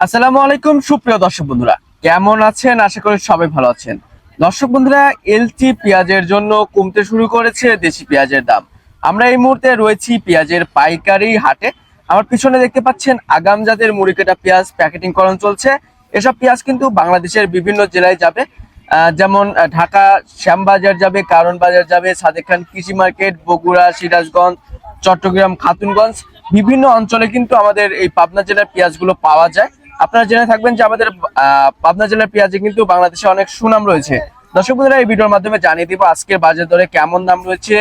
আসসালামু আলাইকুম সুপ্রিয় দর্শক বন্ধুরা, কেমন আছেন? আশা করি সবাই ভালো আছেন। দর্শক বন্ধুরা, এলচি পেঁয়াজের জন্য কমতে শুরু করেছে দেশি পেঁয়াজের দাম। আমরা এই মুহূর্তে রয়েছি পেঁয়াজের পাইকারি হাটে। আমার পিছনে দেখতে পাচ্ছেন আগাম জাতের মুড়িকাটা পেঁয়াজ প্যাকেটিং করণ চলছে। এসব পেঁয়াজ কিন্তু বাংলাদেশের বিভিন্ন জেলায় যাবে, যেমন ঢাকা শ্যামবাজার যাবে, কারণ বাজার যাবে, সাদেক খান কৃষি মার্কেট, বগুড়া, সিরাজগঞ্জ, চট্টগ্রাম, খাতুনগঞ্জ, বিভিন্ন অঞ্চলে কিন্তু আমাদের এই পাবনা জেলার পেঁয়াজগুলো পাওয়া যায়। আপনারা জেনে থাকবেন যে আমাদের পাবনা জেলার পেঁয়াজে কিন্তু বাংলাদেশে অনেক সুনাম রয়েছে। দর্শক বন্ধুরা, এই ভিডিওর মাধ্যমে জানিয়ে দিব আজকের বাজার দরে কেমন দাম রয়েছে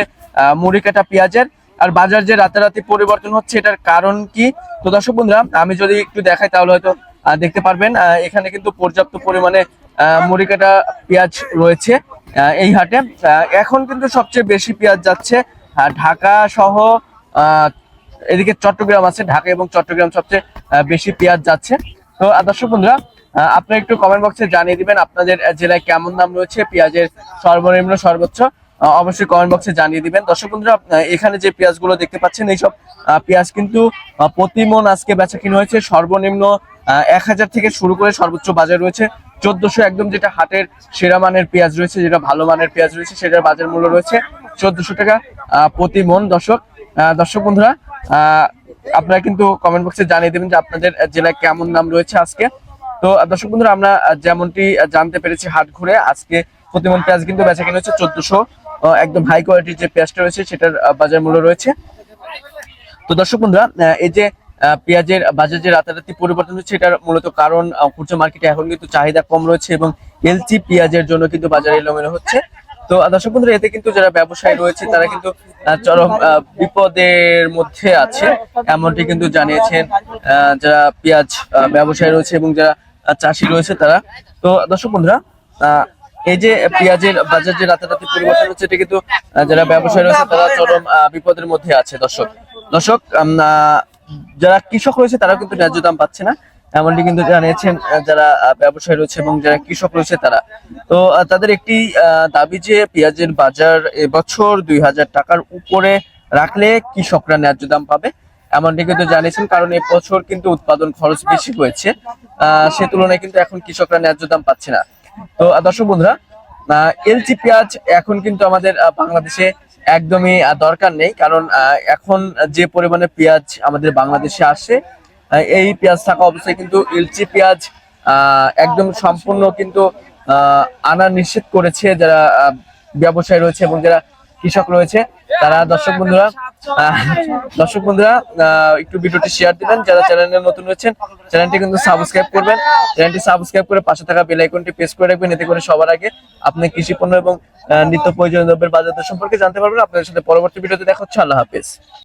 মুড়ি কাটা পেঁয়াজের, আর বাজার যে রাতারাতি পরিবর্তন হচ্ছে এটার কারণ কি। তো দর্শক বন্ধুরা, আমি যদি একটু দেখাই তাহলে হয়তো দেখতে পারবেন এখানে কিন্তু পর্যাপ্ত পরিমাণে মুড়ি কাটা পেঁয়াজ রয়েছে এই হাটে। এখন কিন্তু সবচেয়ে বেশি পেঁয়াজ যাচ্ছে ঢাকা সহ, এদিকে চট্টগ্রাম আছে, ঢাকা এবং চট্টগ্রাম সবচেয়ে বেশি পেঁয়াজ যাচ্ছে। তো দর্শক বন্ধুরা, আপনারা একটু কমেন্ট বক্সে জানিয়ে দিবেন আপনাদের জেলায় কেমন দাম রয়েছে পেঁয়াজের সর্বনিম্ন সর্বোচ্চ, অবশ্যই কমেন্ট বক্সে জানিয়ে দিবেন। দর্শক বন্ধুরা, এখানে যে পেঁয়াজগুলো দেখতে পাচ্ছেন এইসব পেঁয়াজ কিন্তু প্রতি মন আজকে বেচা কিনা হয়েছে সর্বনিম্ন 1000 থেকে শুরু করে সর্বোচ্চ বাজার রয়েছে 1400। একদম যেটা হাটের সেরা মানের পেঁয়াজ রয়েছে, যেটা ভালো মানের পেঁয়াজ রয়েছে, সেটার বাজার মূল্য রয়েছে 1400 টাকা প্রতি মন। দর্শক বন্ধুরা, আপনারা কিন্তু কমেন্ট বক্সে জানিয়ে দেবেন যে আপনাদের জেলায় কেমন দাম রয়েছে আজকে। তো দর্শক বন্ধুরা, আমরা যেমনটি জানতে পেরেছি হাট ঘুরে, আজকে প্রতিমন পেঁয়াজ কিন্তু বেচা কিনা হচ্ছে 1400। একদম হাই কোয়ালিটির যে পেঁয়াজটা রয়েছে সেটার বাজার মূল্য রয়েছে। তো দর্শক বন্ধুরা, এই যে পেঁয়াজের বাজার যে রাতারাতি পরিবর্তন হচ্ছে এটার মূলত কারণ খুচরা মার্কেটে এখন কিন্তু চাহিদা কম রয়েছে এবং এলচি পেঁয়াজের জন্য কিন্তু বাজারে এলোমেলো হচ্ছে। তো দর্শক বন্ধুরা, এতে কিন্তু যারা ব্যবসায়ী রয়েছে তারা কিন্তু চরম বিপদের মধ্যে আছে, এমনটি কিন্তু জানিয়েছেন যারা পেঁয়াজ ব্যবসায়ী রয়েছে এবং যারা চাষি রয়েছে তারা। তো দর্শক বন্ধুরা, এই যে পেঁয়াজের বাজার যে রাতারাতি পরিবর্তন হচ্ছে এটা কিন্তু যারা ব্যবসায়ী রয়েছে তারা চরম বিপদের মধ্যে আছে। দর্শক দর্শক যারা কৃষক রয়েছে তারা কিন্তু ন্যায্য দাম পাচ্ছে না, এমনটি কিন্তু জানিয়েছেন যারা ব্যবসায়ী রয়েছে এবং যারা কৃষক রয়েছে তারা। তো তাদের একটি দাবি যে পেঁয়াজের বাজার এবছর 2000 টাকার উপরে রাখলে কৃষকরা ন্যায্য দাম পাবে, এমনটি কিন্তু জানিয়েছেন। কারণ এবছর কিন্তু উৎপাদন খরচ বেশি হয়েছে, সে তুলনায় কিন্তু এখন কৃষকরা ন্যায্য দাম পাচ্ছে না। তো দর্শক বন্ধুরা, এলচি পেঁয়াজ এখন কিন্তু আমাদের বাংলাদেশে একদমই দরকার নেই, কারণ এখন যে পরিমাণে পেঁয়াজ আমাদের বাংলাদেশে আসে, এই পেঁয়াজ থাকা অবস্থায় কিন্তু এলচি পেঁয়াজ একদম সম্পূর্ণ কিন্তু আনা নিষেধ করেছে যারা ব্যবসায়ী রয়েছে এবং যারা কৃষক রয়েছে তারা। দর্শক বন্ধুরা, একটু ভিডিওটি শেয়ার দিবেন। যারা চ্যানেলে নতুন রয়েছেন চ্যানেলটি কিন্তু সাবস্ক্রাইব করবেন, চ্যানেলটি সাবস্ক্রাইব করে পাশে থাকা বেল আইকনটি প্রেস করে রাখবেন, এতে করে সবার আগে আপনি কৃষি পণ্য এবং নিত্য প্রয়োজনীয় দ্রব্যের বাজার দর সম্পর্কে জানতে পারবেন। আপনাদের সাথে পরবর্তী ভিডিওতে দেখা হচ্ছে। আল্লাহ হাফেজ।